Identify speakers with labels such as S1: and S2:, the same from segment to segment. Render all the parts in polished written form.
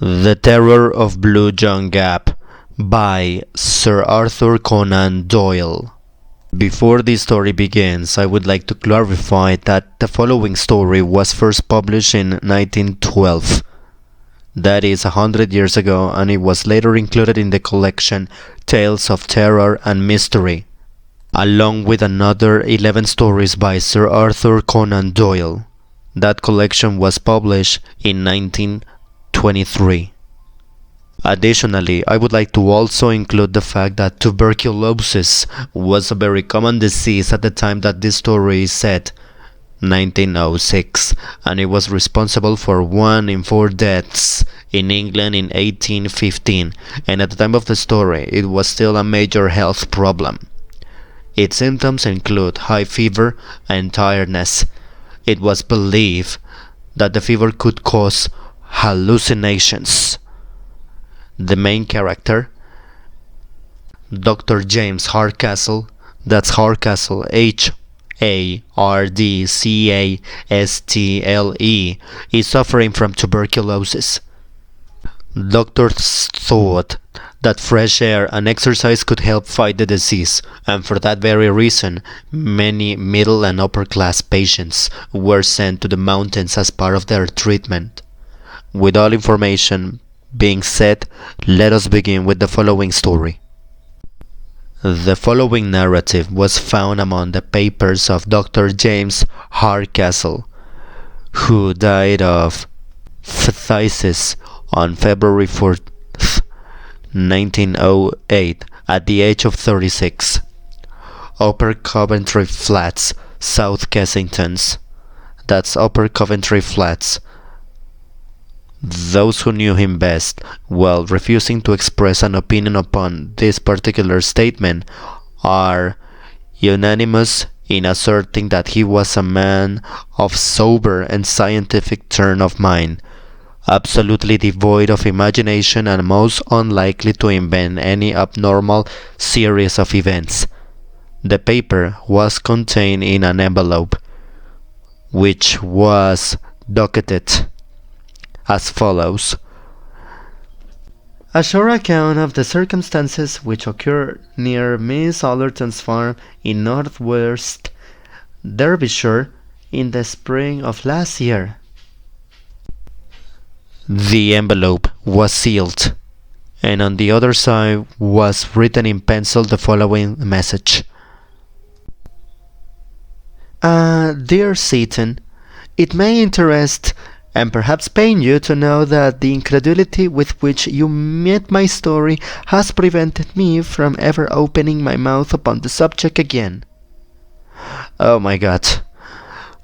S1: The Terror of Blue John Gap by Sir Arthur Conan Doyle. Before this story begins, I would like to clarify that the following story was first published in 1912. That is 100 years ago, and it was later included in the collection Tales of Terror and Mystery, along with another 11 stories by Sir Arthur Conan Doyle. That collection was published in 1923. Additionally, I would like to also include the fact that tuberculosis was a very common disease at the time that this story is set, 1906, and it was responsible for 1 in 4 deaths in England in 1815, and at the time of the story it was still a major health problem. Its symptoms include high fever and tiredness. It was believed that the fever could cause hallucinations. The main character, Dr. James Hardcastle, that's Hardcastle, Hardcastle, is suffering from tuberculosis. Doctors thought that fresh air and exercise could help fight the disease, and for that very reason, many middle and upper class patients were sent to the mountains as part of their treatment. With all information being said, let us begin with the following story. The following narrative was found among the papers of Dr. James Hardcastle, who died of phthisis on February 4th, 1908, at the age of 36. Upper Coventry Flats, South Kensington. That's Upper Coventry Flats. Those who knew him best, while refusing to express an opinion upon this particular statement, are unanimous in asserting that he was a man of sober and scientific turn of mind, absolutely devoid of imagination and most unlikely to invent any abnormal series of events. The paper was contained in an envelope, which was docketed as follows: a short account of the circumstances which occurred near Miss Allerton's farm in Northwest Derbyshire in the spring of last year. The envelope was sealed, and on the other side was written in pencil the following message: Dear Seaton, it may interest and perhaps pain you to know that the incredulity with which you met my story has prevented me from ever opening my mouth upon the subject again. Oh my God.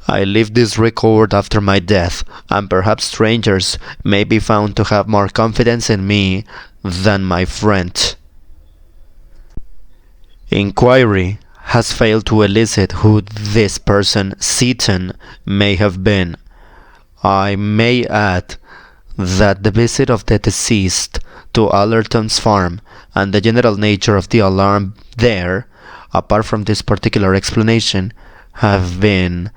S1: I leave this record after my death, and perhaps strangers may be found to have more confidence in me than my friend. Inquiry has failed to elicit who this person, Seaton, may have been. I may add that the visit of the deceased to Allerton's farm and the general nature of the alarm there, apart from this particular explanation, have been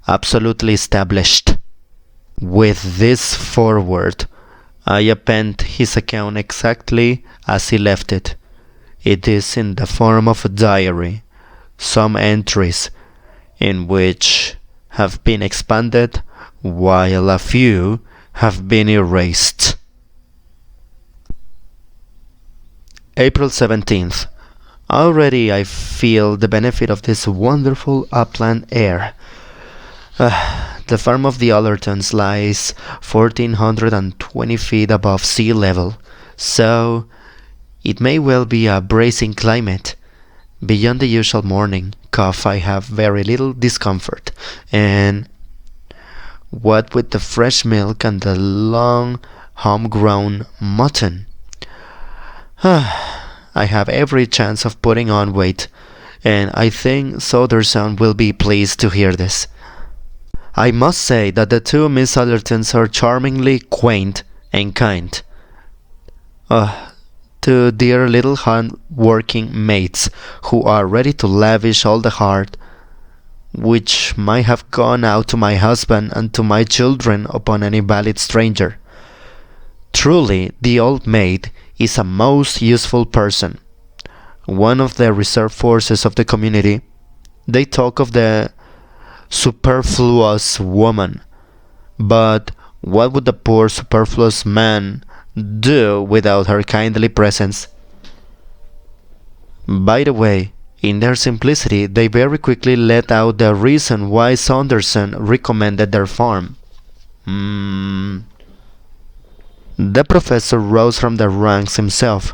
S1: absolutely established. With this foreword, I append his account exactly as he left it. It is in the form of a diary, some entries in which have been expanded while a few have been erased. April 17th. Already I feel the benefit of this wonderful upland air. The farm of the Allertons lies 1,420 feet above sea level, so it may well be a bracing climate. Beyond the usual morning cough I have very little discomfort, and what with the fresh milk and the long homegrown mutton, I have every chance of putting on weight, and I think Southerson will be pleased to hear this. I must say that the two Miss Allertons are charmingly quaint and kind. Two dear little hard-working maids who are ready to lavish all the heart which might have gone out to my husband and to my children upon any valid stranger. Truly, the old maid is a most useful person, one of the reserve forces of the community. They talk of the superfluous woman, but what would the poor superfluous man do without her kindly presence? By the way, in their simplicity, they very quickly let out the reason why Saunderson recommended their farm. The professor rose from the ranks himself,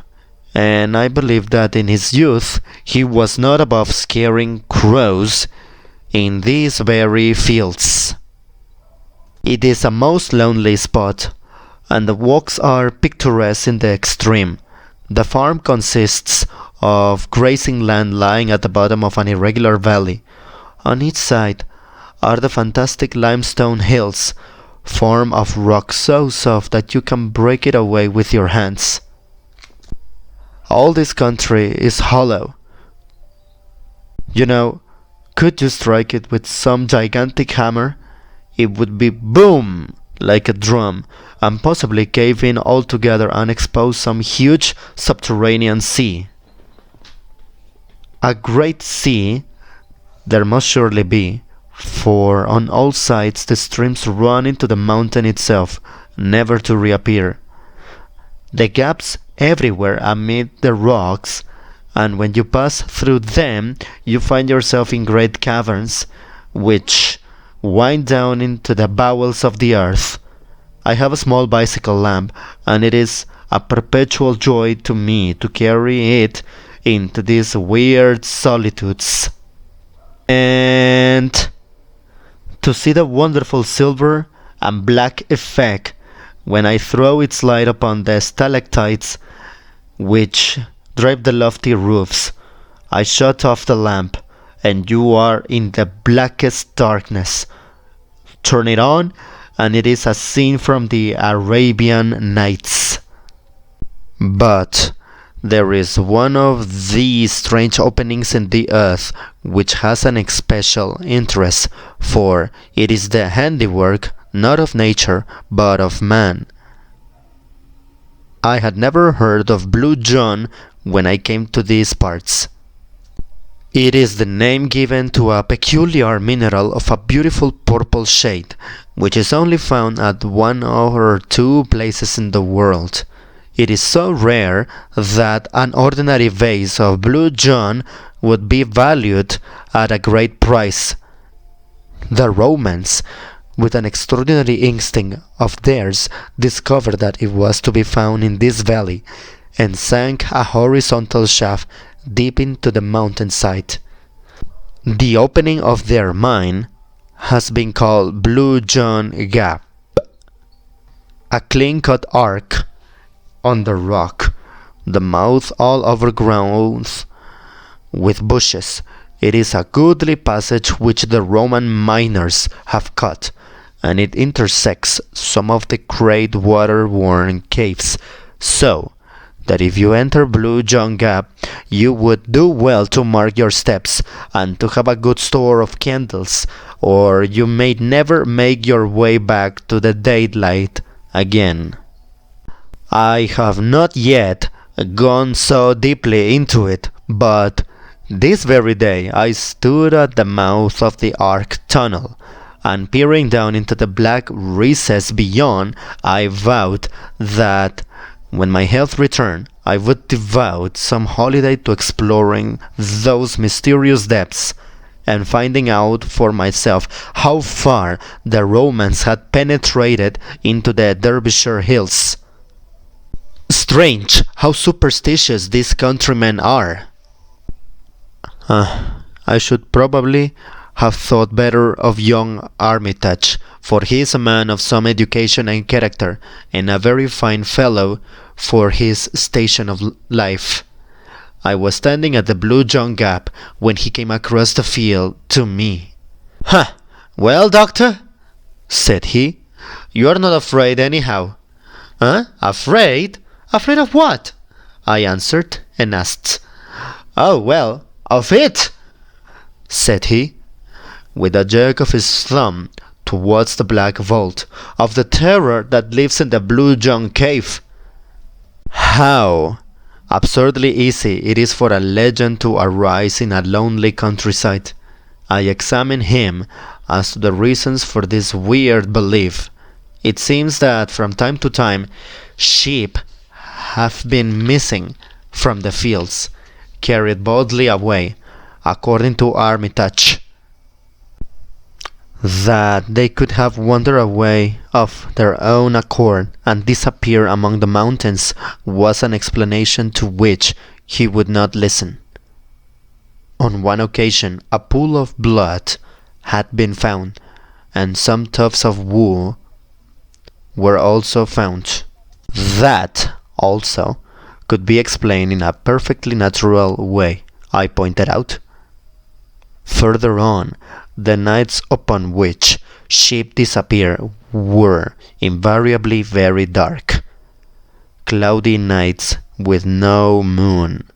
S1: and I believe that in his youth he was not above scaring crows in these very fields. It is a most lonely spot, and the walks are picturesque in the extreme. The farm consists of grazing land lying at the bottom of an irregular valley. On each side are the fantastic limestone hills, formed of rock so soft that you can break it away with your hands. All this country is hollow. You know, could you strike it with some gigantic hammer? It would be boom like a drum, and possibly cave in altogether and expose some huge subterranean sea. A great sea there must surely be, for on all sides the streams run into the mountain itself, never to reappear. The gaps everywhere amid the rocks, and when you pass through them you find yourself in great caverns, which wind down into the bowels of the earth. I have a small bicycle lamp, and it is a perpetual joy to me to carry it into these weird solitudes, and to see the wonderful silver and black effect when I throw its light upon the stalactites which drape the lofty roofs. I shut off the lamp, and you are in the blackest darkness. Turn it on, and it is a scene from the Arabian Nights. But there is one of these strange openings in the earth which has an especial interest, for it is the handiwork not of nature but of man. I had never heard of Blue John when I came to these parts. It is the name given to a peculiar mineral of a beautiful purple shade, which is only found at one or two places in the world. It is so rare that an ordinary vase of Blue John would be valued at a great price. The Romans, with an extraordinary instinct of theirs, discovered that it was to be found in this valley, and sank a horizontal shaft deep into the mountainside. The opening of their mine has been called Blue John Gap, a clean-cut arc on the rock, the mouth all overgrown with bushes. It is a goodly passage which the Roman miners have cut, and it intersects some of the great water-worn caves, so that if you enter Blue John Gap, you would do well to mark your steps, and to have a good store of candles, or you may never make your way back to the daylight again. I have not yet gone so deeply into it, but this very day I stood at the mouth of the Arc Tunnel, and peering down into the black recess beyond, I vowed that when my health returned, I would devote some holiday to exploring those mysterious depths, and finding out for myself how far the Romans had penetrated into the Derbyshire hills. Strange how superstitious these countrymen are. I should probably have thought better of young Armitage, for he is a man of some education and character, and a very fine fellow for his station of life. I was standing at the Blue John Gap when he came across the field to me. Well, doctor, said he, you are not afraid anyhow. Afraid? Afraid of what? I answered, and asked. Oh, well, of it, said he, with a jerk of his thumb towards the black vault of the terror that lives in the Blue John cave. How absurdly easy it is for a legend to arise in a lonely countryside. I examine him as to the reasons for this weird belief. It seems that from time to time sheep have been missing from the fields, carried boldly away, according to Armitage. That they could have wandered away of their own accord and disappeared among the mountains was an explanation to which he would not listen. On one occasion a pool of blood had been found, and some tufts of wool were also found. That also could be explained in a perfectly natural way, I pointed out. Further on, the nights upon which sheep disappear were invariably very dark, cloudy nights with no moon.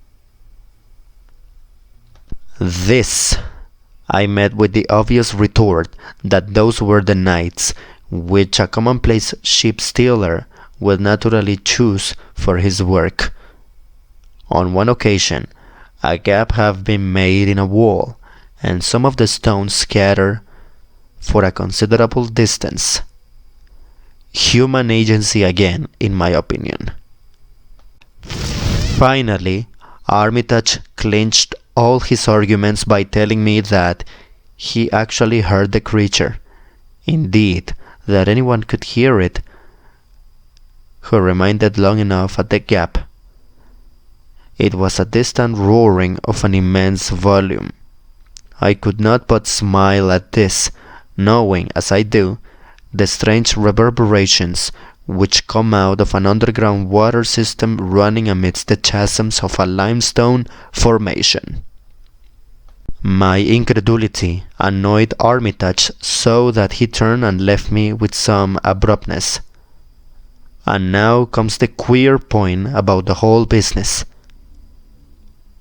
S1: This I met with the obvious retort that those were the nights which a commonplace sheep stealer would naturally choose for his work. On one occasion, a gap had been made in a wall, and some of the stones scattered for a considerable distance. Human agency again, in my opinion. Finally, Armitage clinched all his arguments by telling me that he actually heard the creature. Indeed, that anyone could hear it who remained long enough at the gap. It was a distant roaring of an immense volume. I could not but smile at this, knowing, as I do, the strange reverberations which come out of an underground water system running amidst the chasms of a limestone formation. My incredulity annoyed Armitage so that he turned and left me with some abruptness. And now comes the queer point about the whole business.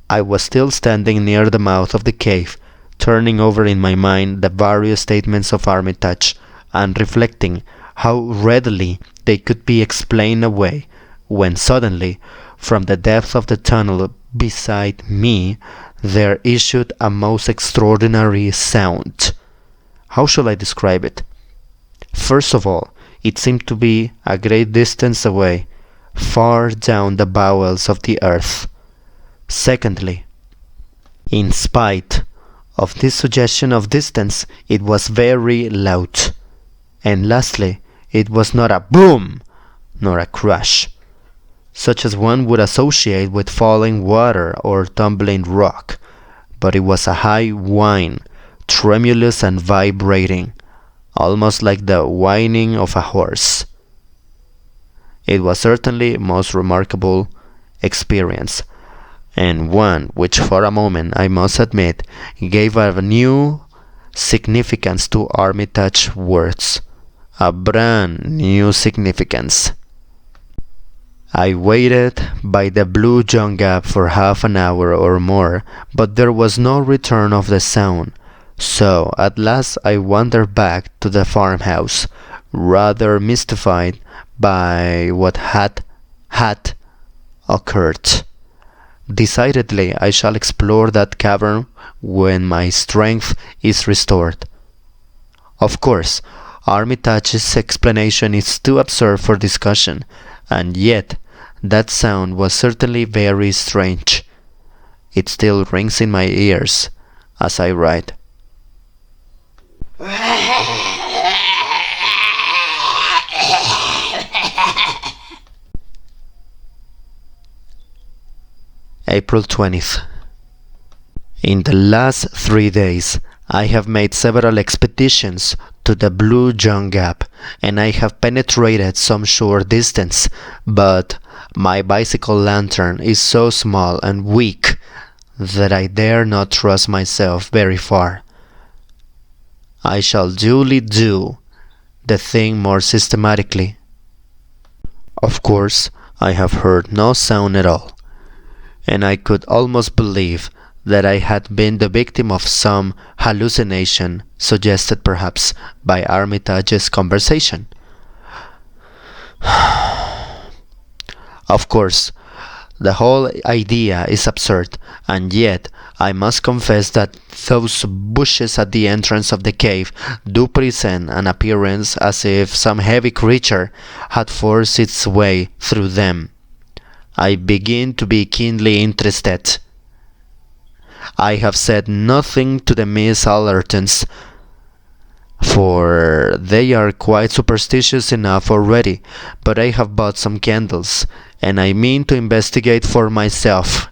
S1: I was still standing near the mouth of the cave, turning over in my mind the various statements of Armitage, and reflecting how readily they could be explained away, when suddenly, from the depth of the tunnel beside me, there issued a most extraordinary sound. How shall I describe it? First of all, it seemed to be a great distance away, far down the bowels of the earth. Secondly, in spite of this suggestion of distance, it was very loud. And lastly, it was not a boom, nor a crash, such as one would associate with falling water or tumbling rock, but it was a high whine, tremulous and vibrating, almost like the whining of a horse. It was certainly a most remarkable experience, and one which for a moment, I must admit, gave a new significance to Armitage's words, a brand new significance. I waited by the Blue John Gap for half an hour or more, but there was no return of the sound, so at last I wandered back to the farmhouse, rather mystified by what had occurred. Decidedly, I shall explore that cavern when my strength is restored. Of course, Armitage's explanation is too absurd for discussion, and yet that sound was certainly very strange. It still rings in my ears as I write. April 20th. In the last 3 days, I have made several expeditions to the Blue John Gap, and I have penetrated some short distance, but my bicycle lantern is so small and weak that I dare not trust myself very far. I shall duly do the thing more systematically. Of course, I have heard no sound at all, and I could almost believe that I had been the victim of some hallucination, suggested perhaps by Armitage's conversation. Of course, the whole idea is absurd, and yet I must confess that those bushes at the entrance of the cave do present an appearance as if some heavy creature had forced its way through them. I begin to be keenly interested. I have said nothing to the Miss Allertons, for they are quite superstitious enough already, but I have bought some candles, and I mean to investigate for myself.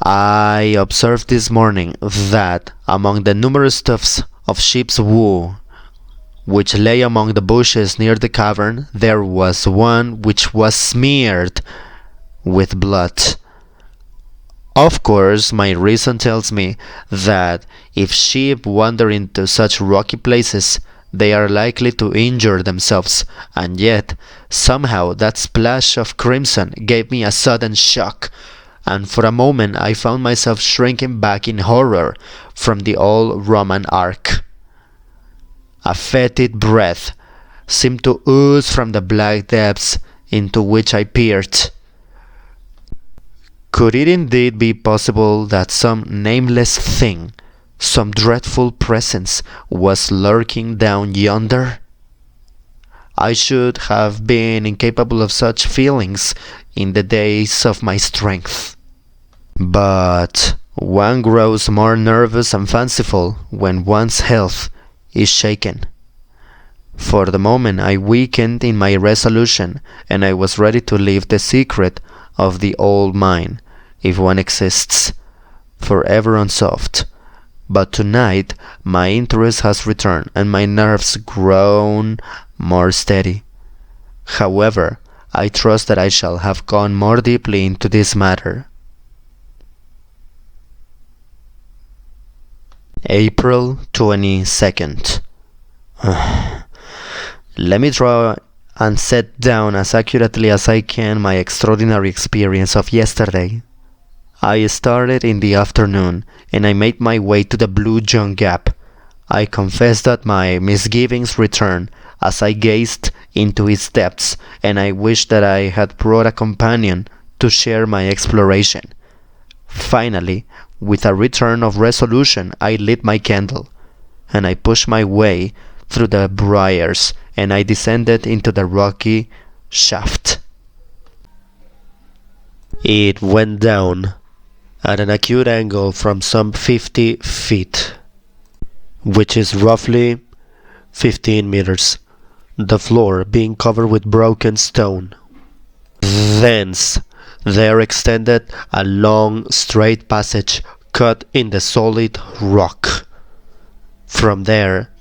S1: I observed this morning that among the numerous tufts of sheep's wool which lay among the bushes near the cavern, there was one which was smeared with blood. Of course, my reason tells me that if sheep wander into such rocky places, they are likely to injure themselves, and yet somehow that splash of crimson gave me a sudden shock, and for a moment I found myself shrinking back in horror from the old Roman arch. A fetid breath seemed to ooze from the black depths into which I peered. Could it indeed be possible that some nameless thing, some dreadful presence, was lurking down yonder? I should have been incapable of such feelings in the days of my strength. But one grows more nervous and fanciful when one's health is shaken. For the moment I weakened in my resolution, and I was ready to leave the secret of the old mine, if one exists, forever unsolved. But tonight my interest has returned, and my nerves grown more steady. However, I trust that I shall have gone more deeply into this matter. April 22nd. Let me draw and set down as accurately as I can my extraordinary experience of yesterday. I started in the afternoon, and I made my way to the Blue John Gap. I confess that my misgivings returned as I gazed into its depths, and I wished that I had brought a companion to share my exploration. Finally, with a return of resolution, I lit my candle, and I pushed my way through the briars, and I descended into the rocky shaft. It went down at an acute angle from some 50 feet, which is roughly 15 meters, the floor being covered with broken stone. Thence there extended a long straight passage cut in the solid rock. From there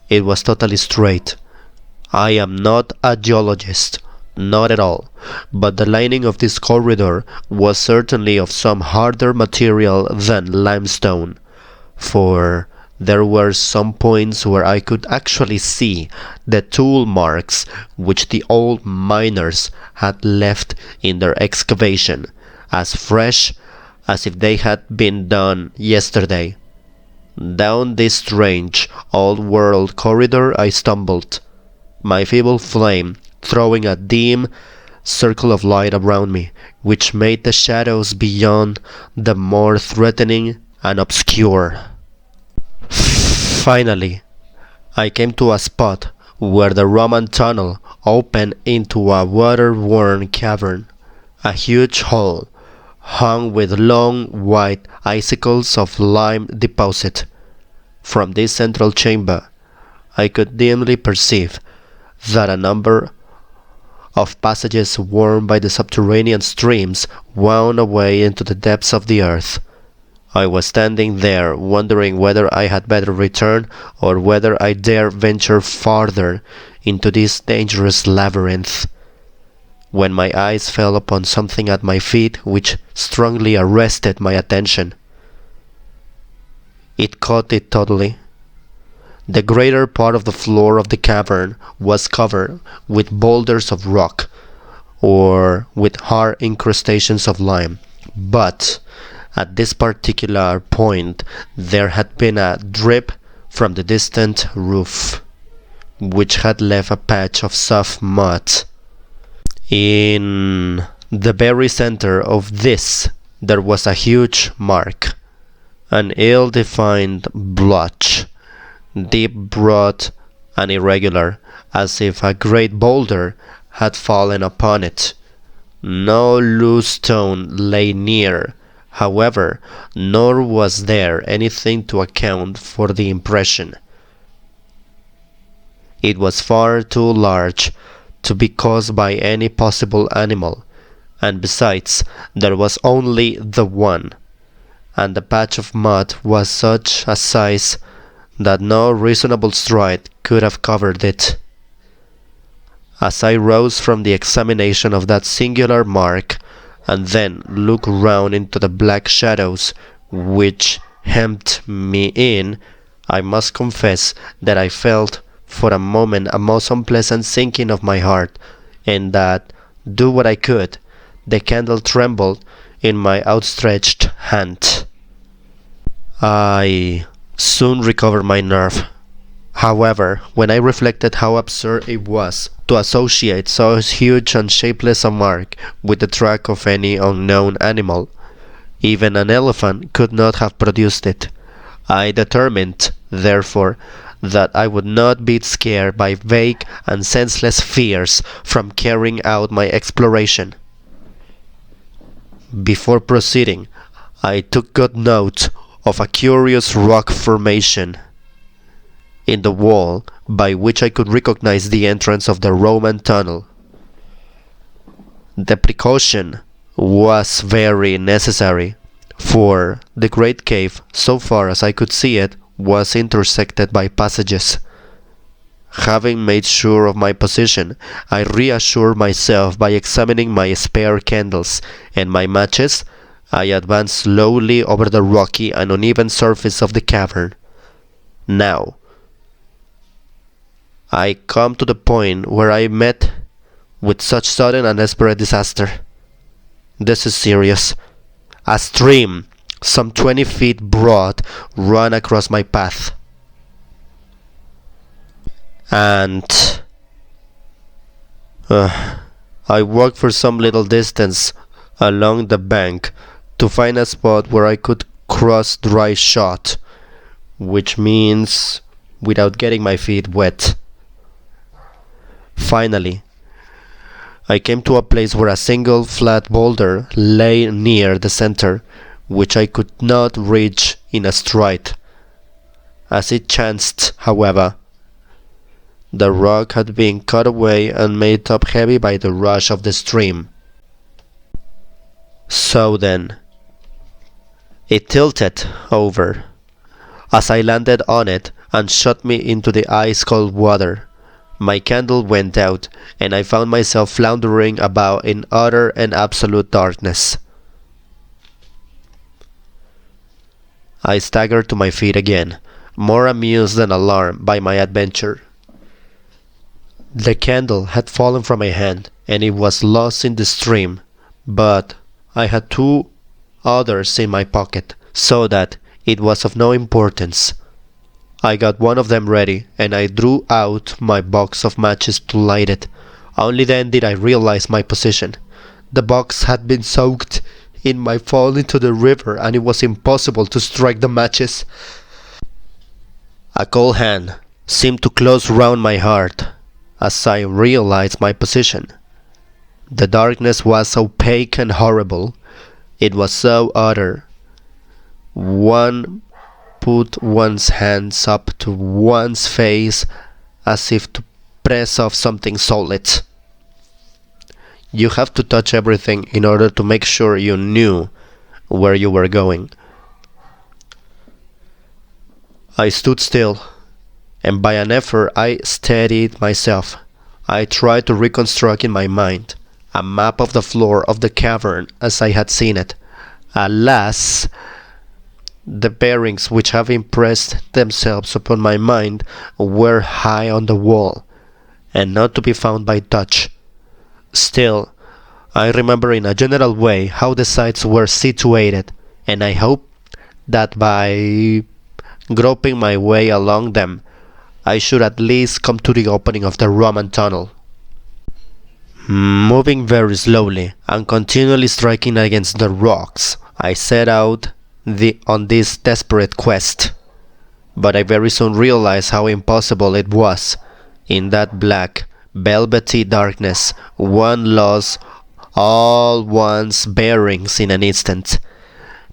S1: it was totally straight. I am not a geologist, not at all, but the lining of this corridor was certainly of some harder material than limestone, for there were some points where I could actually see the tool marks which the old miners had left in their excavation, as fresh as if they had been done yesterday. Down this strange, old-world corridor I stumbled, my feeble flame throwing a dim circle of light around me, which made the shadows beyond the more threatening and obscure. Finally, I came to a spot where the Roman tunnel opened into a water-worn cavern, a huge hole hung with long white icicles of lime deposit. From this central chamber I could dimly perceive that a number of passages worn by the subterranean streams wound away into the depths of the earth. I was standing there wondering whether I had better return, or whether I dare venture farther into this dangerous labyrinth, when my eyes fell upon something at my feet which strongly arrested my attention. It caught it totally. The greater part of the floor of the cavern was covered with boulders of rock, or with hard incrustations of lime, but At this particular point, there had been a drip from the distant roof, which had left a patch of soft mud. In the very center of this, there was a huge mark, an ill-defined blotch, deep, broad, and irregular, as if a great boulder had fallen upon it. No loose stone lay near, however, nor was there anything to account for the impression. It was far too large to be caused by any possible animal, and besides, there was only the one, and the patch of mud was such a size that no reasonable stride could have covered it. As I rose from the examination of that singular mark, and then looked round into the black shadows which hemmed me in, I must confess that I felt for a moment a most unpleasant sinking of my heart, and that, do what I could, the candle trembled in my outstretched hand. I soon recovered my nerve. However, when I reflected how absurd it was to associate so huge and shapeless a mark with the track of any unknown animal, even an elephant could not have produced it. I determined, therefore, that I would not be scared by vague and senseless fears from carrying out my exploration. Before proceeding, I took good note of a curious rock formation in the wall by which I could recognize the entrance of the Roman tunnel. The precaution was very necessary, for the great cave, so far as I could see it, was intersected by passages. Having made sure of my position, I reassured myself by examining my spare candles and my matches. I advanced slowly over the rocky and uneven surface of the cavern. Now, I come to the point where I met with such sudden and desperate disaster. This is serious. A stream, some 20 feet broad, ran across my path. And I walked for some little distance along the bank to find a spot where I could cross dry shod, which means without getting my feet wet. Finally, I came to a place where a single flat boulder lay near the center, which I could not reach in a stride. As it chanced, however, the rock had been cut away and made top heavy by the rush of the stream. So then, it tilted over as I landed on it and shot me into the ice-cold water. My candle went out, and I found myself floundering about in utter and absolute darkness. I staggered to my feet again, more amused than alarmed by my adventure. The candle had fallen from my hand, and it was lost in the stream, but I had 2 others in my pocket, so that it was of no importance. I got one of them ready, and I drew out my box of matches to light it. Only then did I realize my position. The box had been soaked in my fall into the river, and it was impossible to strike the matches. A cold hand seemed to close round my heart as I realized my position. The darkness was opaque and horrible. It was so utter. One put one's hands up to one's face as if to press off something solid. You have to touch everything in order to make sure you knew where you were going. I stood still, and by an effort I steadied myself. I tried to reconstruct in my mind a map of the floor of the cavern as I had seen it. Alas, the bearings which have impressed themselves upon my mind were high on the wall, and not to be found by touch. Still, I remember in a general way how the sites were situated, and I hoped that by groping my way along them, I should at least come to the opening of the Roman tunnel. Moving very slowly and continually striking against the rocks, I set out on this desperate quest. But I very soon realized how impossible it was. In that black, velvety darkness, one lost all one's bearings in an instant.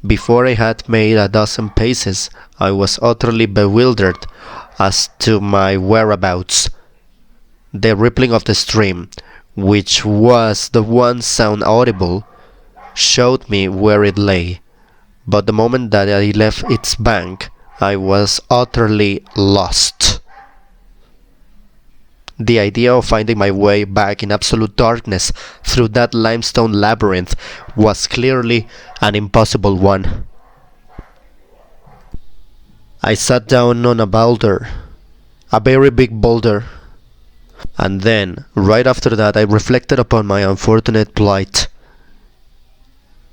S1: Before I had made a dozen paces, I was utterly bewildered as to my whereabouts. The rippling of the stream, which was the one sound audible, showed me where it lay, but the moment that I left its bank, I was utterly lost. The idea of finding my way back in absolute darkness through that limestone labyrinth was clearly an impossible one. I sat down on a boulder, a very big boulder, and then, right after that, I reflected upon my unfortunate plight.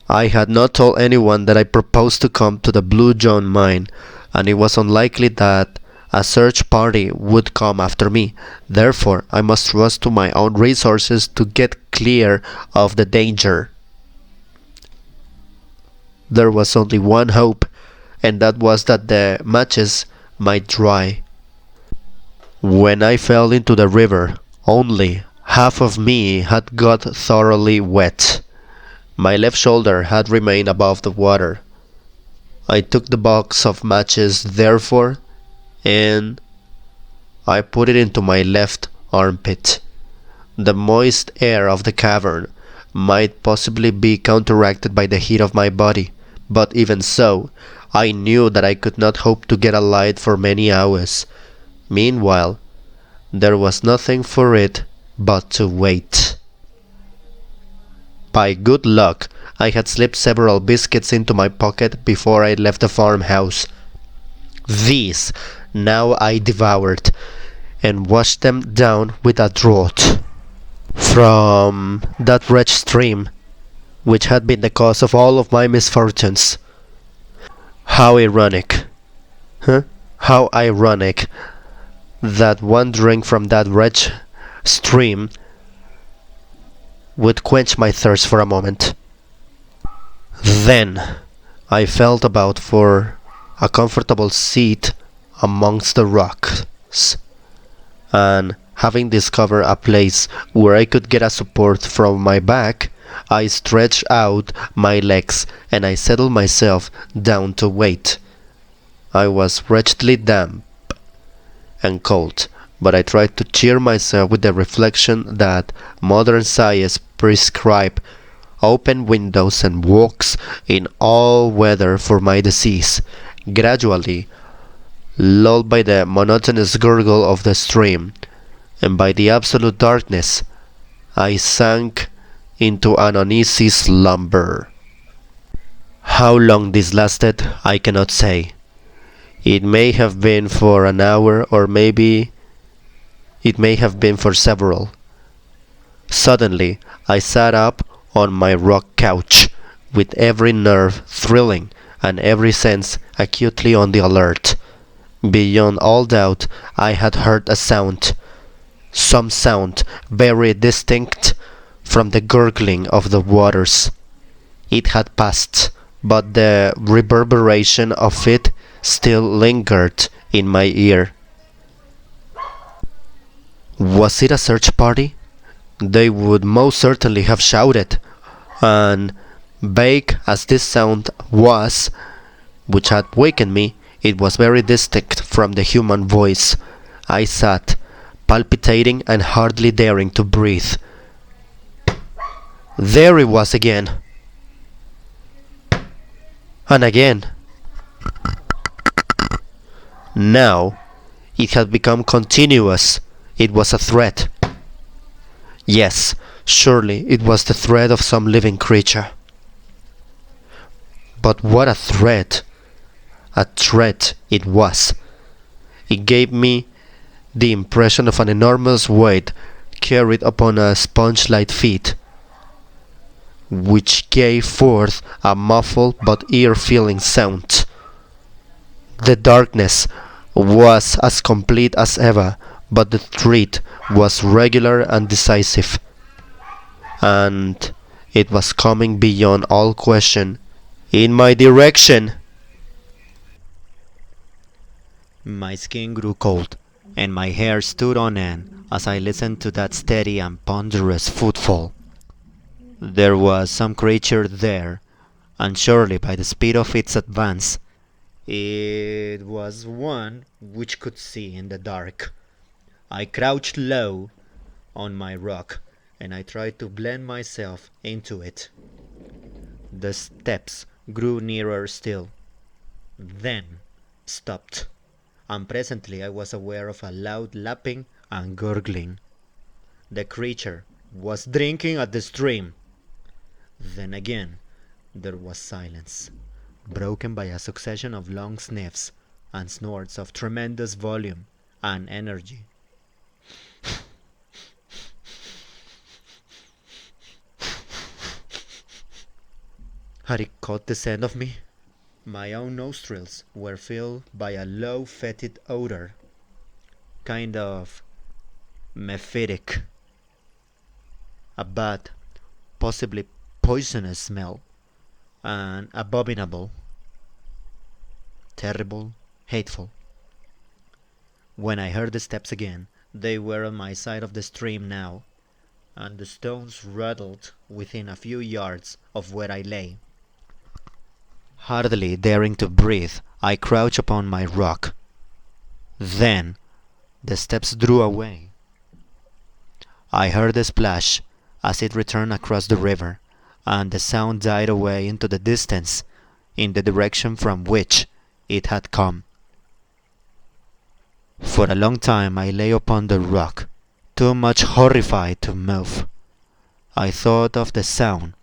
S1: I had not told anyone that I proposed to come to the Blue John mine, and it was unlikely that a search party would come after me. Therefore, I must trust to my own resources to get clear of the danger. There was only one hope, and that was that the matches might dry. When I fell into the river, only half of me had got thoroughly wet. My left shoulder had remained above the water. I took the box of matches, therefore, and I put it into my left armpit. The moist air of the cavern might possibly be counteracted by the heat of my body, but even so, I knew that I could not hope to get a light for many hours. Meanwhile, there was nothing for it but to wait. By good luck, I had slipped several biscuits into my pocket before I left the farmhouse. These now I devoured, and washed them down with a draught from that wretched stream, which had been the cause of all of my misfortunes. How ironic, How ironic that one drink from that wretched stream would quench my thirst for a moment. Then I felt about for a comfortable seat amongst the rocks, and having discovered a place where I could get a support from my back, I stretched out my legs and I settled myself down to wait. I was wretchedly damp and cold, but I tried to cheer myself with the reflection that modern science prescribed open windows and walks in all weather for my disease. Gradually, lulled by the monotonous gurgle of the stream, and by the absolute darkness, I sank into an uneasy slumber. How long this lasted, I cannot say. It may have been for an hour, or maybe it may have been for several. Suddenly, I sat up on my rock couch, with every nerve thrilling and every sense acutely on the alert. Beyond all doubt, I had heard a sound, some sound very distinct from the gurgling of the waters. It had passed, but the reverberation of it still lingered in my ear. Was it a search party? They would most certainly have shouted, and vague as this sound was, which had wakened me, it was very distinct from the human voice. I sat, palpitating and hardly daring to breathe. There it was again. And again. Now, it had become continuous. It was a threat. Yes, surely it was the threat of some living creature. But what a threat! A threat it was. It gave me the impression of an enormous weight carried upon a sponge-like feet. which gave forth a muffled but ear-filling sound. The darkness was as complete as ever, but the threat was regular and decisive, and it was coming beyond all question in my direction. My skin grew cold, and my hair stood on end as I listened to that steady and ponderous footfall. There was some creature there, and surely by the speed of its advance, it was one which could see in the dark. I crouched low on my rock, and I tried to blend myself into it. The steps grew nearer still, then stopped, and presently I was aware of a loud lapping and gurgling. The creature was drinking at the stream. Then again there was silence, broken by a succession of long sniffs and snorts of tremendous volume and energy. Had it caught the scent of me? My own nostrils were filled by a low fetid odor, kind of mephitic, a bad, possibly poisonous smell, and abominable, terrible, hateful. When I heard the steps again, they were on my side of the stream now, and the stones rattled within a few yards of where I lay. Hardly daring to breathe, I crouched upon my rock. Then the steps drew away. I heard the splash as it returned across the river, and the sound died away into the distance in the direction from which it had come. For a long time I lay upon the rock, too much horrified to move. I thought of the sound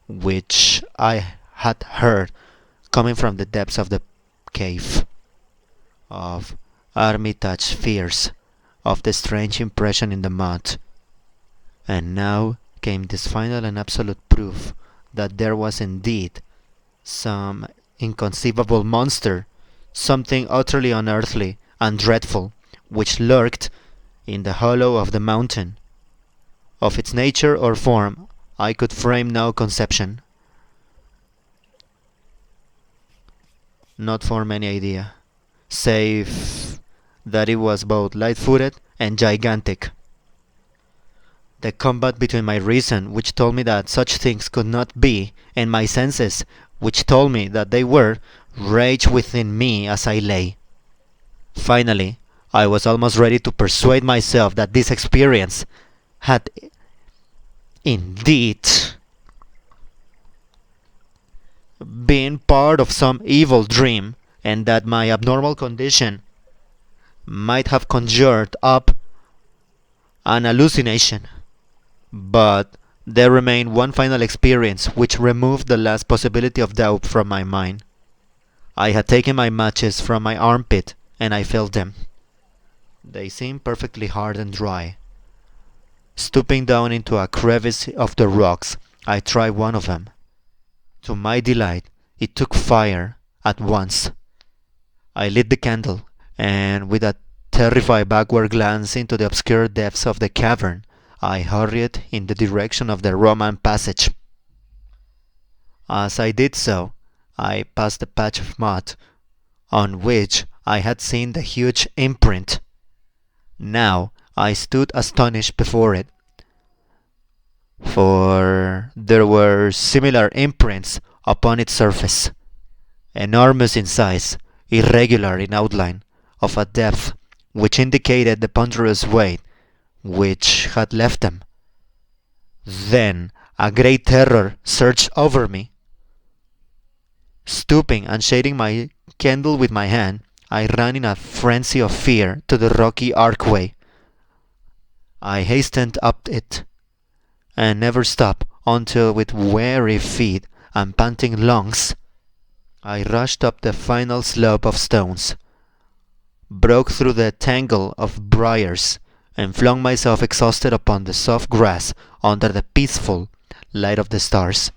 S1: which I had heard coming from the depths of the cave, of Armitage's fears, of the strange impression in the mud. And now came this final and absolute proof that there was indeed some inconceivable monster, something utterly unearthly and dreadful, which lurked in the hollow of the mountain. Of its nature or form I could frame no conception, not form any idea, save that it was both light-footed and gigantic. The combat between my reason, which told me that such things could not be, and my senses, which told me that they were, raged within me as I lay. Finally, I was almost ready to persuade myself that this experience had indeed been part of some evil dream, and that my abnormal condition might have conjured up an hallucination. But there remained one final experience which removed the last possibility of doubt from my mind. I had taken my matches from my armpit, and I felt them. They seemed perfectly hard and dry. Stooping down into a crevice of the rocks, I tried one of them. To my delight, it took fire at once. I lit the candle, and with a terrified backward glance into the obscure depths of the cavern, I hurried in the direction of the Roman passage. As I did so, I passed a patch of mud on which I had seen the huge imprint. Now I stood astonished before it, for there were similar imprints upon its surface, enormous in size, irregular in outline, of a depth which indicated the ponderous weight which had left them. Then a great terror surged over me. Stooping and shading my candle with my hand, I ran in a frenzy of fear to the rocky archway. I hastened up it, and never stopped until with weary feet and panting lungs I rushed up the final slope of stones, broke through the tangle of briars, and flung myself exhausted upon the soft grass under the peaceful light of the stars.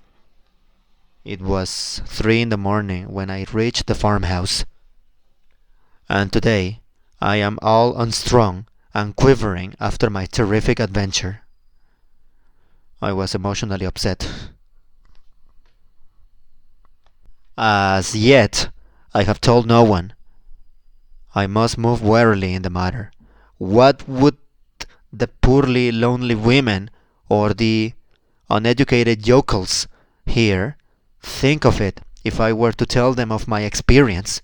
S1: It was 3 in the morning when I reached the farmhouse, and today I am all unstrung and quivering after my terrific adventure. I was emotionally upset. As yet, I have told no one. I must move warily in the matter. What would the poorly lonely women or the uneducated yokels here think of it if I were to tell them of my experience?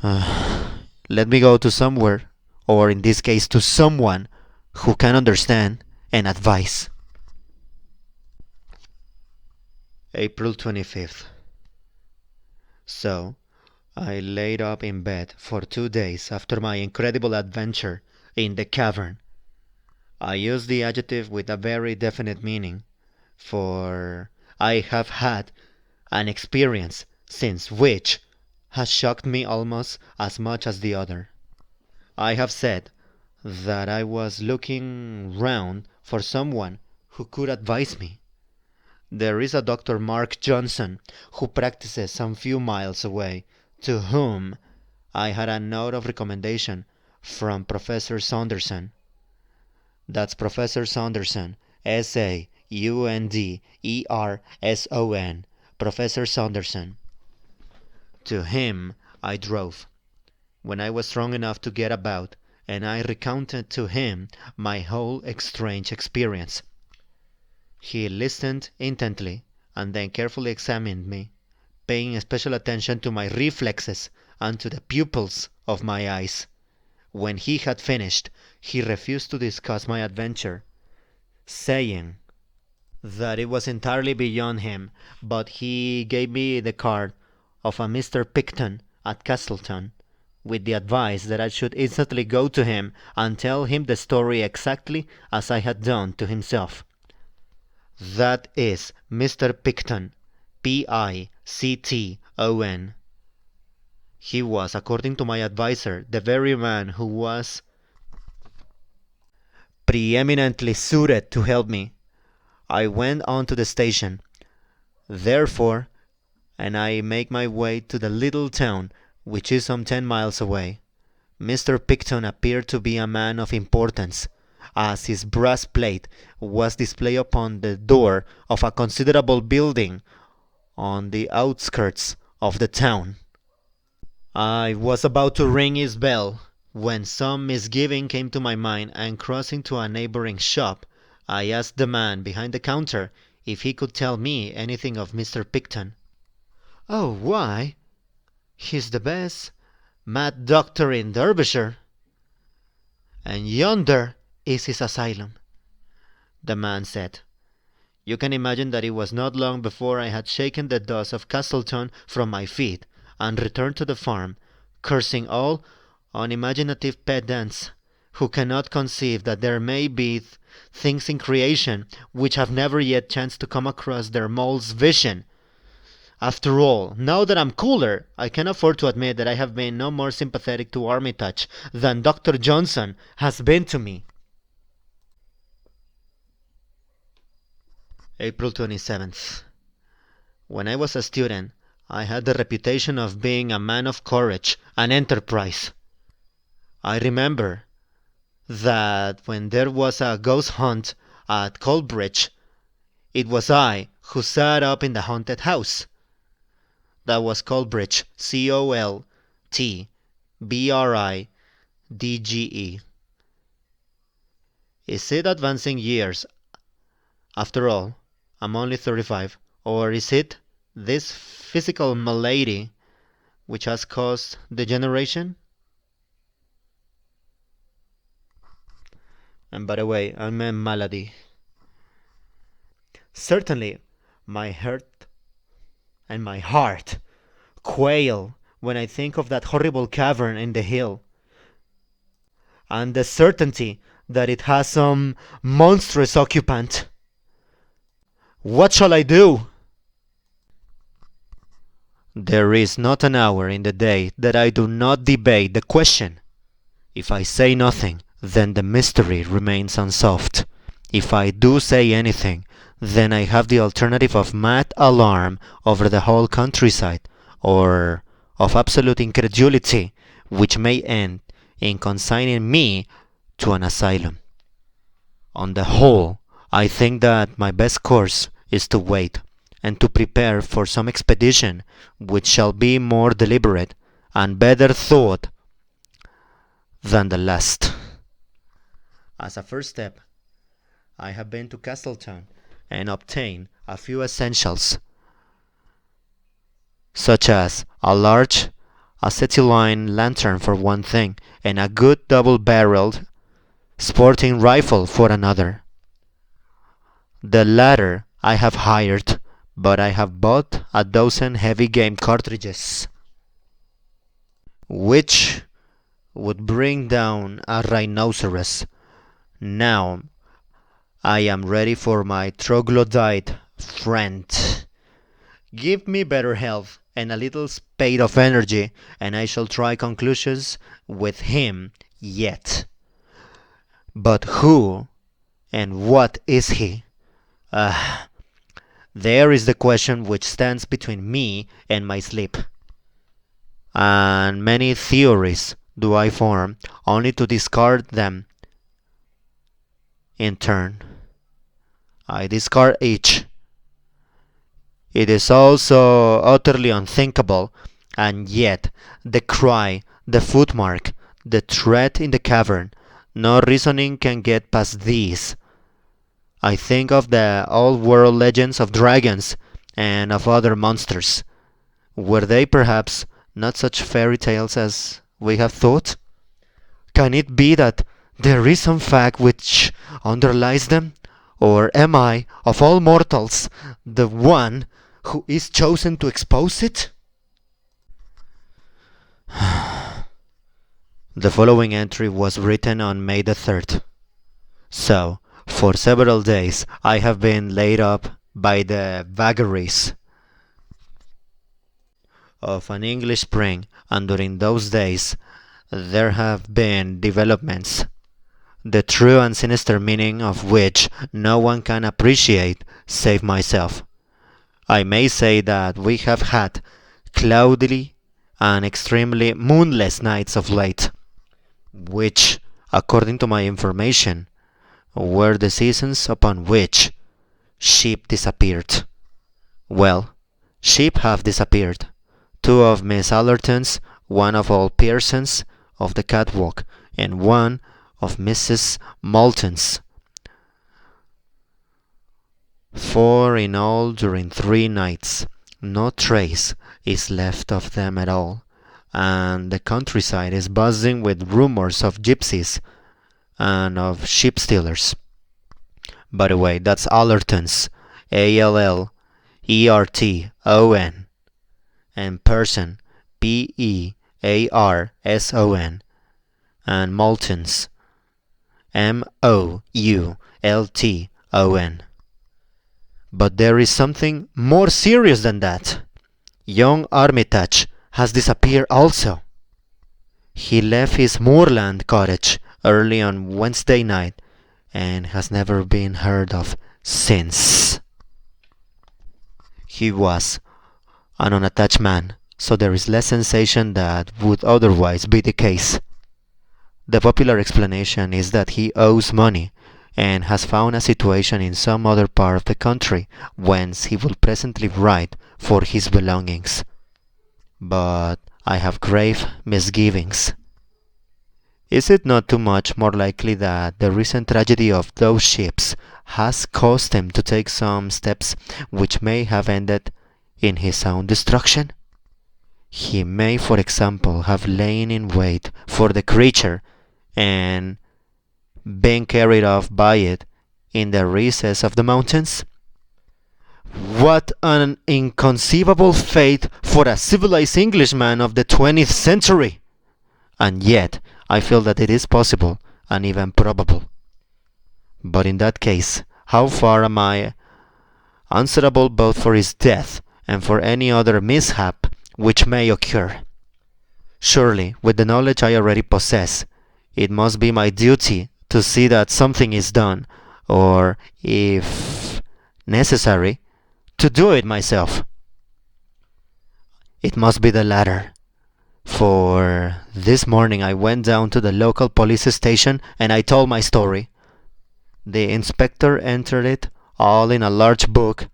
S1: Let me go to somewhere, or in this case to someone who can understand and advise. April 25th. So, I laid up in bed for 2 days after my incredible adventure in the cavern. I use the adjective with a very definite meaning, for I have had an experience since which has shocked me almost as much as the other. I have said that I was looking round for someone who could advise me. There is a Dr. Mark Johnson who practices some few miles away, to whom I had a note of recommendation from Professor Saunderson. That's Professor Saunderson, Saunderson, Professor Saunderson. To him I drove, when I was strong enough to get about, and I recounted to him my whole strange experience. He listened intently, and then carefully examined me, paying special attention to my reflexes and to the pupils of my eyes. When he had finished, he refused to discuss my adventure, saying that it was entirely beyond him, but he gave me the card of a Mr. Picton at Castleton, with the advice that I should instantly go to him and tell him the story exactly as I had done to himself. That is Mr. Picton, Picton. He was, according to my adviser, the very man who was preeminently suited to help me. I went on to the station, therefore, and I make my way to the little town, which is some 10 miles away. Mr. Picton appeared to be a man of importance, as his brass plate was displayed upon the door of a considerable building on the outskirts of the town. I was about to ring his bell when some misgiving came to my mind, and crossing to a neighboring shop, I asked the man behind the counter if he could tell me anything of Mr. Picton. "Oh, why, he's the best mad doctor in Derbyshire, and yonder is his asylum," the man said. You can imagine that it was not long before I had shaken the dust of Castleton from my feet, and returned to the farm, cursing all unimaginative pedants who cannot conceive that there may be things in creation which have never yet chanced to come across their mole's vision. After all, now that I'm cooler, I can afford to admit that I have been no more sympathetic to Armitage than Dr. Johnson has been to me. April 27th. When I was a student, I had the reputation of being a man of courage and enterprise. I remember that when there was a ghost hunt at Coleridge, it was I who sat up in the haunted house. That was Coleridge, Coltbridge. Is it advancing years? After all, I'm only 35, or is it this physical malady which has caused degeneration? And by the way, I meant malady. Certainly, my heart and my heart quail when I think of that horrible cavern in the hill, and the certainty that it has some monstrous occupant. What shall I do? There is not an hour in the day that I do not debate the question. If I say nothing, then the mystery remains unsolved. If I do say anything, then I have the alternative of mad alarm over the whole countryside, or of absolute incredulity, which may end in consigning me to an asylum. On the whole, I think that my best course is to wait and to prepare for some expedition which shall be more deliberate and better thought than the last. As a first step, I have been to Castletown and obtained a few essentials, such as a large acetylene lantern for one thing, and a good double-barreled sporting rifle for another. The latter I have hired, but I have bought a dozen heavy game cartridges, which would bring down a rhinoceros. Now I am ready for my troglodyte friend. Give me better health and a little spate of energy, and I shall try conclusions with him yet. But who and what is he? There is the question which stands between me and my sleep. And many theories do I form, only to discard them in turn. I discard each. It is also utterly unthinkable, and yet the cry, the footmark, the tread in the cavern, no reasoning can get past these. I think of the old world legends of dragons and of other monsters. Were they perhaps not such fairy tales as we have thought? Can it be that there is some fact which underlies them? Or am I, of all mortals, the one who is chosen to expose it? The following entry was written on May the 3rd. So, for several days I have been laid up by the vagaries of an English spring, and during those days there have been developments, the true and sinister meaning of which no one can appreciate save myself. I may say that we have had cloudy and extremely moonless nights of late, which, according to my information, were the seasons upon which sheep disappeared. Well, sheep have disappeared. Two of Miss Allerton's, one of old Pearson's of the catwalk, and one of Mrs. Moulton's. 4 in all during 3 nights. No trace is left of them at all, and the countryside is buzzing with rumors of gypsies and of sheep stealers. By the way, that's Allerton's, Allerton, and Pearson, Pearson, and Moulton's, Moulton. But there is something more serious than that. Young Armitage has disappeared also. He left his moorland cottage early on Wednesday night and has never been heard of since. He was an unattached man, so there is less sensation that would otherwise be the case. The popular explanation is that he owes money and has found a situation in some other part of the country whence he will presently write for his belongings. But I have grave misgivings. Is it not too much more likely that the recent tragedy of those ships has caused him to take some steps which may have ended in his own destruction? He may, for example, have lain in wait for the creature and been carried off by it in the recess of the mountains. What an inconceivable fate for a civilized Englishman of the 20th century! And yet, I feel that it is possible and even probable. But in that case, how far am I answerable both for his death and for any other mishap which may occur? Surely, with the knowledge I already possess, it must be my duty to see that something is done, or if necessary to do it myself. It must be the latter, for this morning I went down to the local police station and I told my story. The inspector entered it all in a large book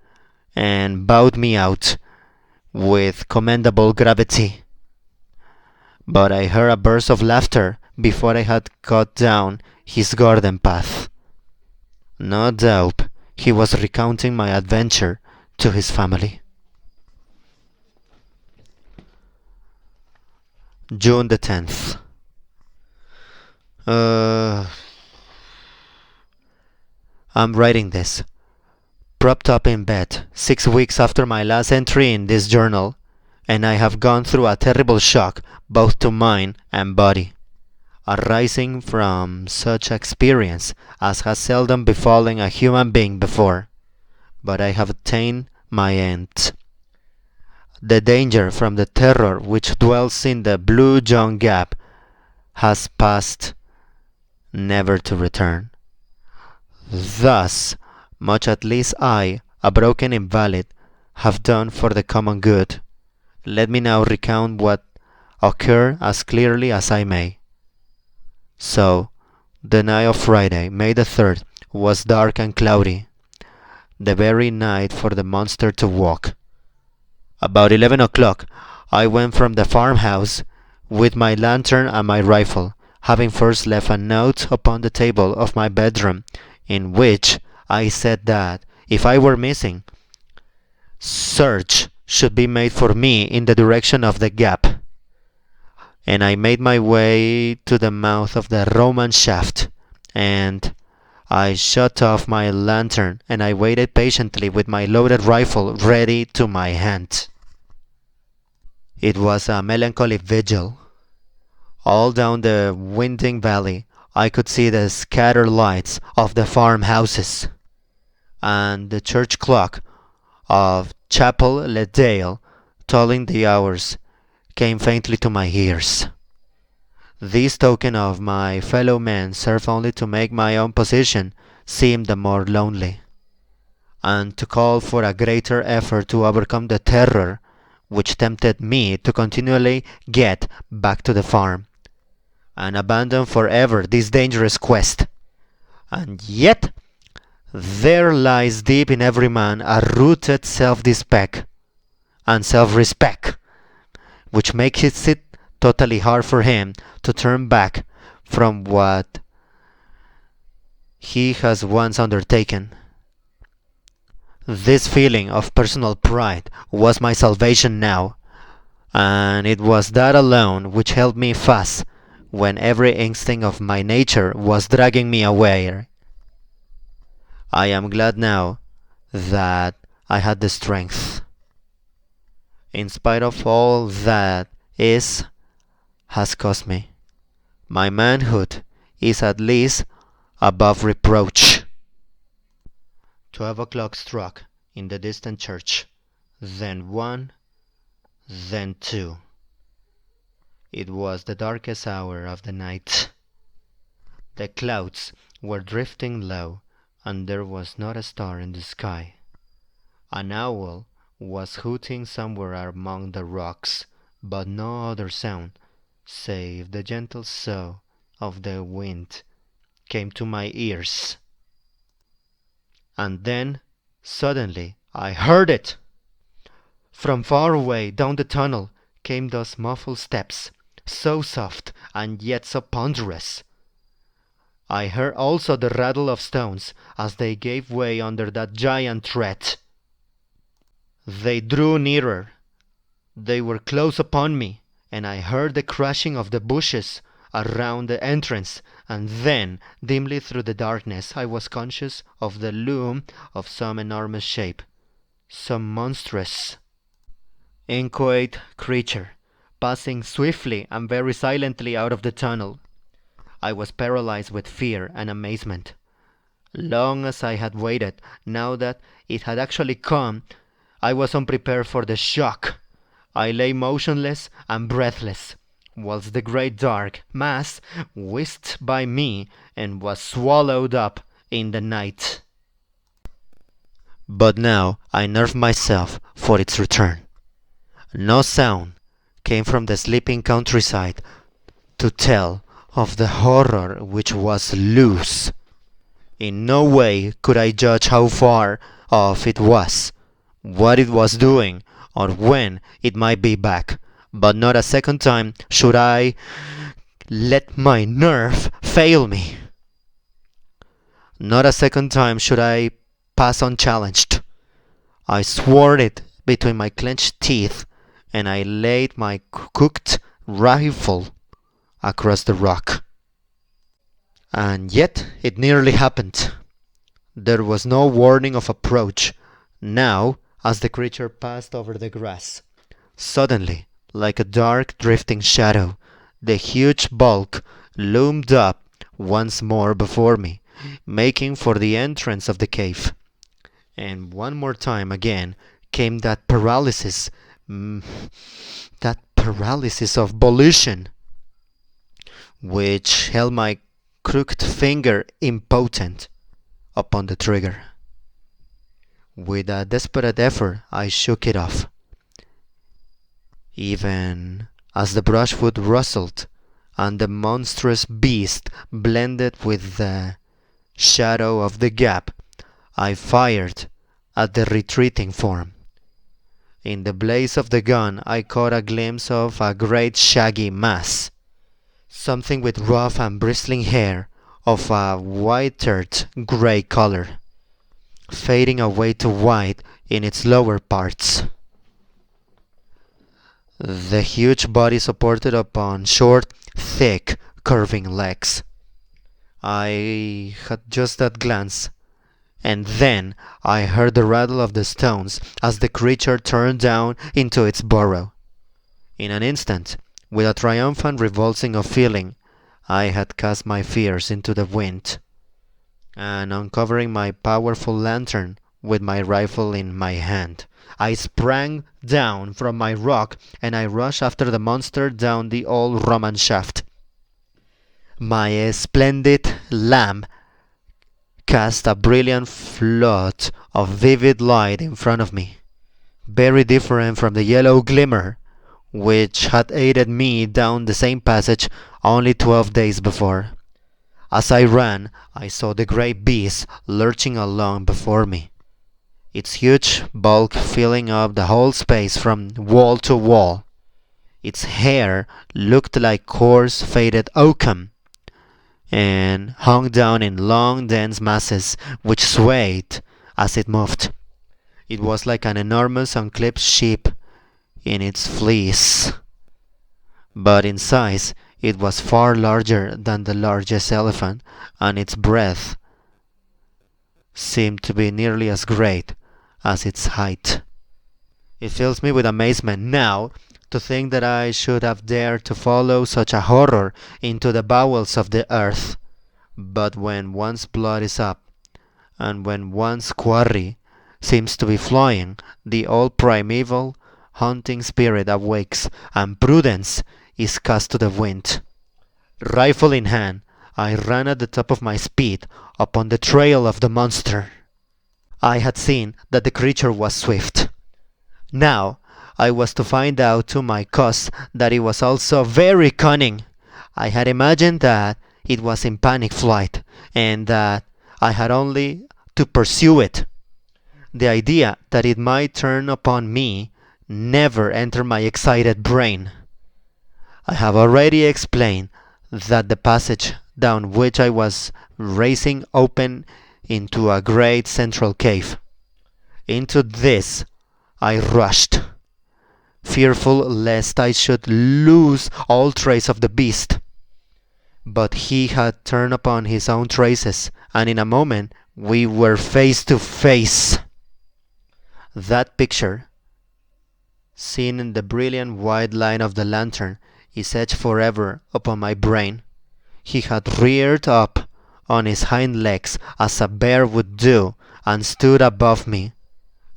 S1: and bowed me out with commendable gravity. But I heard a burst of laughter before I had got down his garden path. No doubt he was recounting my adventure to his family. June the 10th. I'm writing this, propped up in bed, 6 weeks after my last entry in this journal, and I have gone through a terrible shock both to mind and body, arising from such experience as has seldom befallen a human being before. But I have attained my end. The danger from the terror which dwells in the Blue John Gap has passed, never to return. Thus much at least I, a broken invalid, have done for the common good. Let me now recount what occurred as clearly as I may. So, the night of Friday, May the 3rd, was dark and cloudy, the very night for the monster to walk. About 11 o'clock, I went from the farmhouse with my lantern and my rifle, having first left a note upon the table of my bedroom, in which I said that, if I were missing, search should be made for me in the direction of the gap. And I made my way to the mouth of the Roman shaft, and I shut off my lantern, and I waited patiently with my loaded rifle ready to my hand. It was a melancholy vigil. All down the winding valley I could see the scattered lights of the farmhouses, and the church clock of Chapel le Dale, tolling the hours, came faintly to my ears. This token of my fellow men served only to make my own position seem the more lonely, and to call for a greater effort to overcome the terror which tempted me to continually get back to the farm, and abandon forever this dangerous quest. And yet there lies deep in every man a rooted self-respect and self-respect, which makes it totally hard for him to turn back from what he has once undertaken. This feeling of personal pride was my salvation now, and it was that alone which held me fast when every instinct of my nature was dragging me away. I am glad now that I had the strength. In spite of all that has cost me, my manhood is at least above reproach. 12 o'clock struck in the distant church, then 1, then 2. It was the darkest hour of the night. The clouds were drifting low, and there was not a star in the sky. An owl was hooting somewhere among the rocks, but no other sound, save the gentle sough of the wind, came to my ears. And then, suddenly, I heard it! From far away down the tunnel came those muffled steps, so soft and yet so ponderous. I heard also the rattle of stones as they gave way under that giant tread. They drew nearer. They were close upon me, and I heard the crashing of the bushes around the entrance, and then, dimly through the darkness, I was conscious of the loom of some enormous shape, some monstrous, inchoate creature, passing swiftly and very silently out of the tunnel. I was paralyzed with fear and amazement. Long as I had waited, now that it had actually come, I was unprepared for the shock. I lay motionless and breathless, whilst the great dark mass whisked by me and was swallowed up in the night. But now I nerved myself for its return. No sound came from the sleeping countryside to tell of the horror which was loose. In no way could I judge how far off it was, what it was doing, or when it might be back. But not a second time should I let my nerve fail me. Not a second time should I pass unchallenged. I swore it between my clenched teeth, and I laid my cocked rifle across the rock. And yet it nearly happened. There was no warning of approach. Now, as the creature passed over the grass, suddenly, like a dark drifting shadow, the huge bulk loomed up once more before me, making for the entrance of the cave. And one more time again came that paralysis of volition, which held my crooked finger impotent upon the trigger. With a desperate effort I shook it off, even as the brushwood rustled and the monstrous beast blended with the shadow of the gap. I fired at the retreating form. In the blaze of the gun I caught a glimpse of a great shaggy mass, something with rough and bristling hair of a whitered grey color, fading away to white in its lower parts. The huge body supported upon short, thick, curving legs. I had just that glance, and then I heard the rattle of the stones as the creature turned down into its burrow. In an instant, with a triumphant revulsing of feeling, I had cast my fears into the wind, and uncovering my powerful lantern with my rifle in my hand, I sprang down from my rock and I rushed after the monster down the old Roman shaft. My splendid lamp cast a brilliant flood of vivid light in front of me, very different from the yellow glimmer which had aided me down the same passage only 12 days before. As I ran, I saw the great beast lurching along before me, its huge bulk filling up the whole space from wall to wall. Its hair looked like coarse, faded oakum, and hung down in long, dense masses which swayed as it moved. It was like an enormous unclipped sheep in its fleece, but in size it was far larger than the largest elephant, and its breadth seemed to be nearly as great as its height. It fills me with amazement now to think that I should have dared to follow such a horror into the bowels of the earth. But when one's blood is up, and when one's quarry seems to be flying, the old primeval hunting spirit awakes, and prudence is cast to the wind. Rifle in hand, I ran at the top of my speed upon the trail of the monster. I had seen that the creature was swift. Now I was to find out to my cost that it was also very cunning. I had imagined that it was in panic flight, and that I had only to pursue it. The idea that it might turn upon me never entered my excited brain. I have already explained that the passage down which I was racing opened into a great central cave. Into this I rushed, fearful lest I should lose all trace of the beast. But he had turned upon his own traces, and in a moment we were face to face. That picture, seen in the brilliant white line of the lantern, is etched forever upon my brain. He had reared up on his hind legs as a bear would do, and stood above me,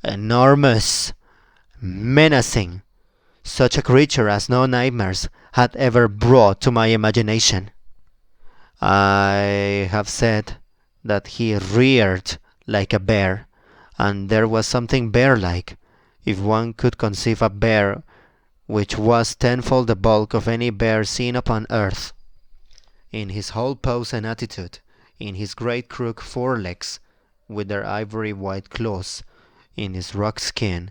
S1: enormous, menacing, such a creature as no nightmares had ever brought to my imagination. I have said that he reared like a bear, and there was something bear-like, if one could conceive a bear which was tenfold the bulk of any bear seen upon earth, in his whole pose and attitude, in his great crooked forelegs, with their ivory white claws, in his rock skin,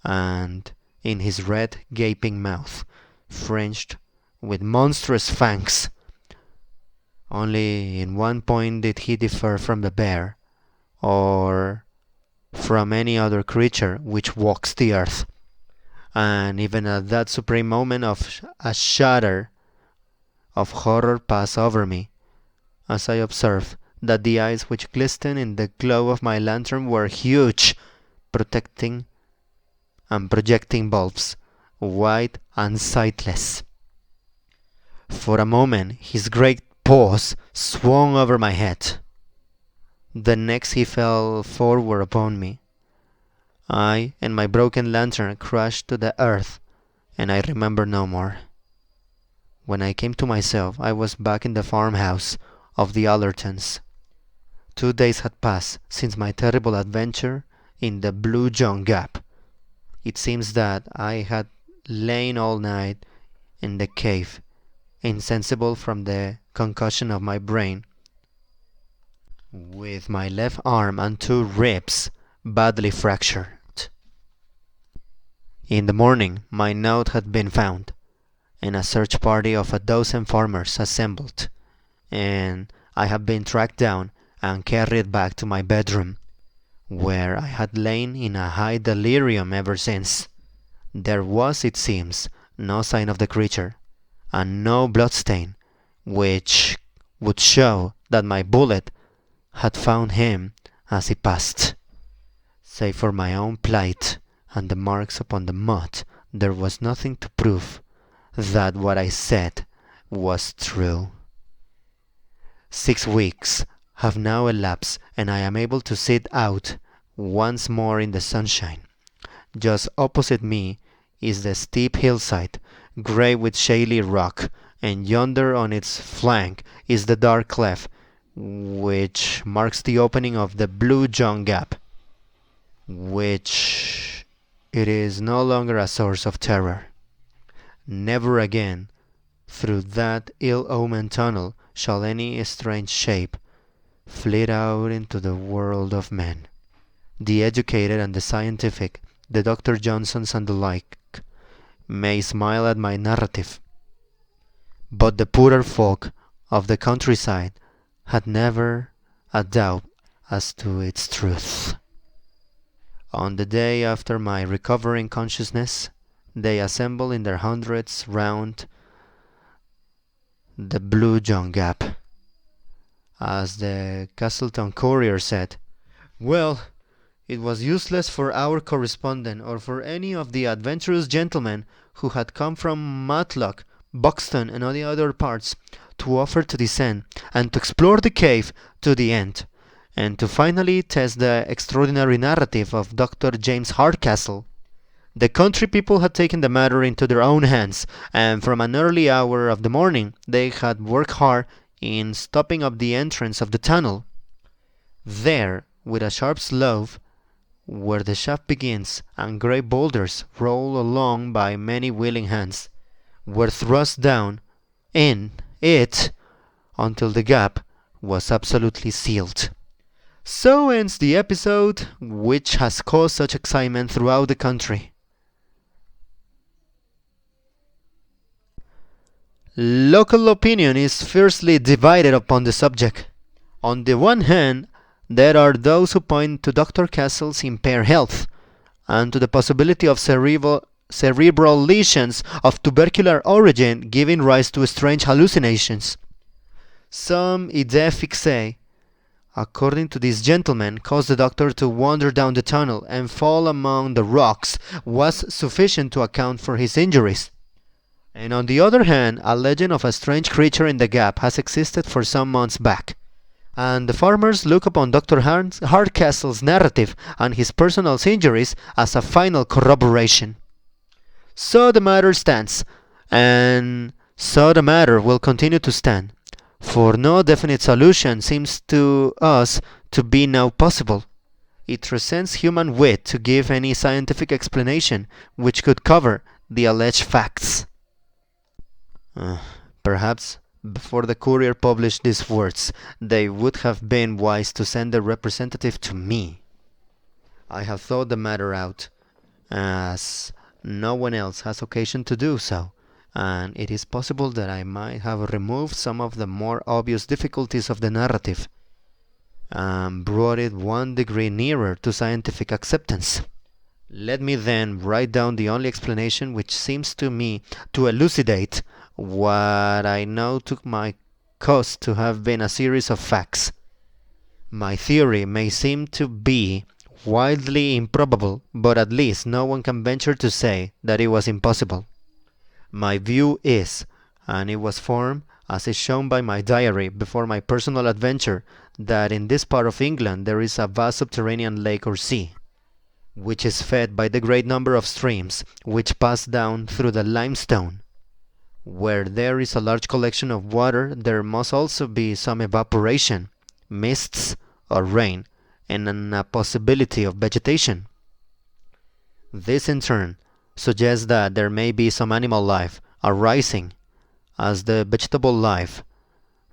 S1: and in his red gaping mouth, fringed with monstrous fangs. Only in one point did he differ from the bear, or from any other creature which walks the earth. And even at that supreme moment a shudder of horror passed over me, as I observed that the eyes which glistened in the glow of my lantern were huge, protecting and projecting bulbs, white and sightless. For a moment his great paws swung over my head. The next he fell forward upon me. I and my broken lantern crashed to the earth, and I remember no more. When I came to myself, I was back in the farmhouse of the Allertons. 2 days had passed since my terrible adventure in the Blue John Gap. It seems that I had lain all night in the cave, insensible from the concussion of my brain, with my left arm and 2 ribs badly fractured. In the morning my note had been found, and a search party of 12 farmers assembled, and I had been tracked down and carried back to my bedroom, where I had lain in a high delirium ever since. There was, it seems, no sign of the creature, and no bloodstain, which would show that my bullet had found him as he passed. Save for my own plight and the marks upon the mud, there was nothing to prove that what I said was true. 6 weeks have now elapsed, and I am able to sit out once more in the sunshine. Just opposite me is the steep hillside, grey with shaly rock, and yonder on its flank is the dark cleft which marks the opening of the Blue John Gap, which it is no longer a source of terror. Never again through that ill-omened tunnel shall any strange shape flit out into the world of men. The educated and the scientific, the Dr. Johnsons and the like, may smile at my narrative, but the poorer folk of the countryside had never a doubt as to its truth. On the day after my recovering consciousness, they assembled in their hundreds round the Blue John Gap. As the Castleton Courier said, "Well, it was useless for our correspondent or for any of the adventurous gentlemen who had come from Matlock, Buxton, and all the other parts, to offer to descend and to explore the cave to the end, and to finally test the extraordinary narrative of Dr. James Hardcastle. The country people had taken the matter into their own hands, and from an early hour of the morning they had worked hard in stopping up the entrance of the tunnel. There, with a sharp slope, where the shaft begins, and grey boulders roll along by many willing hands, were thrust down in it until the gap was absolutely sealed." So ends the episode which has caused such excitement throughout the country. Local opinion is fiercely divided upon the subject. On the one hand, there are those who point to Dr. Castle's impaired health, and to the possibility of cerebral lesions of tubercular origin giving rise to strange hallucinations. Some idées fixées, according to these gentlemen, caused the doctor to wander down the tunnel and fall among the rocks was sufficient to account for his injuries. And on the other hand, a legend of a strange creature in the gap has existed for some months back, and the farmers look upon Dr. Hardcastle's narrative and his personal injuries as a final corroboration. So the matter stands, and so the matter will continue to stand, for no definite solution seems to us to be now possible. It transcends human wit to give any scientific explanation which could cover the alleged facts. Uh, Perhaps before the courier published these words, they would have been wise to send a representative to me. I have thought the matter out, as no one else has occasion to do so, and it is possible that I might have removed some of the more obvious difficulties of the narrative, and brought it one degree nearer to scientific acceptance. Let me then write down the only explanation which seems to me to elucidate what I now took my cost to have been a series of facts. My theory may seem to be wildly improbable, but at least no one can venture to say that it was impossible. My view is, and it was formed, as is shown by my diary before my personal adventure, that in this part of England there is a vast subterranean lake or sea, which is fed by the great number of streams which pass down through the limestone. Where there is a large collection of water, there must also be some evaporation, mists, or rain, and a possibility of vegetation. This in turn suggests that there may be some animal life arising, as the vegetable life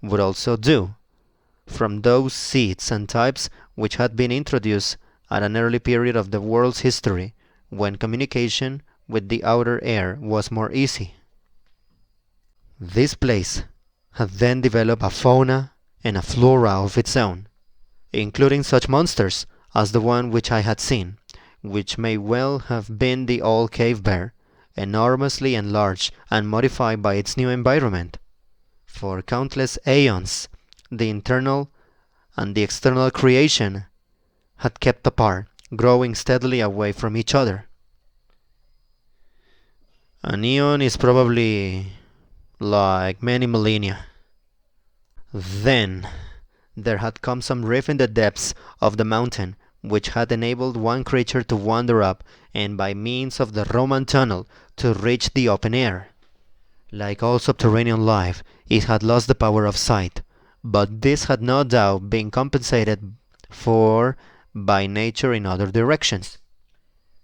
S1: would also do, from those seeds and types which had been introduced at an early period of the world's history, when communication with the outer air was more easy. This place had then developed a fauna and a flora of its own, including such monsters as the one which I had seen, which may well have been the old cave bear, enormously enlarged and modified by its new environment. For countless aeons, the internal and the external creation had kept apart, growing steadily away from each other. An eon is probably like many millennia. Then there had come some rift in the depths of the mountain, which had enabled one creature to wander up, and by means of the Roman tunnel to reach the open air. Like all subterranean life, it had lost the power of sight, but this had no doubt been compensated for by nature in other directions.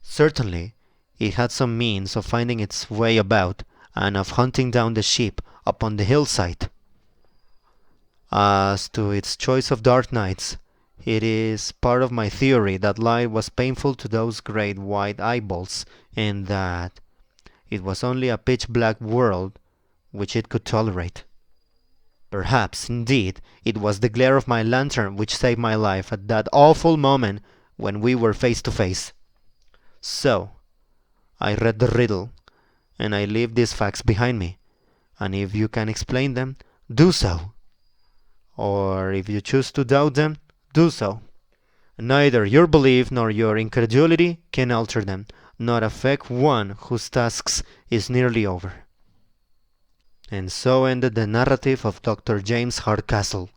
S1: Certainly, it had some means of finding its way about, and of hunting down the sheep upon the hillside. As to its choice of dark nights, it is part of my theory that light was painful to those great white eyeballs, and that it was only a pitch-black world which it could tolerate. Perhaps, indeed, it was the glare of my lantern which saved my life at that awful moment when we were face to face. So, I read the riddle, and I leave these facts behind me, and if you can explain them, do so. Or if you choose to doubt them, do so. Neither your belief nor your incredulity can alter them, nor affect one whose task is nearly over. And so ended the narrative of Dr. James Hardcastle.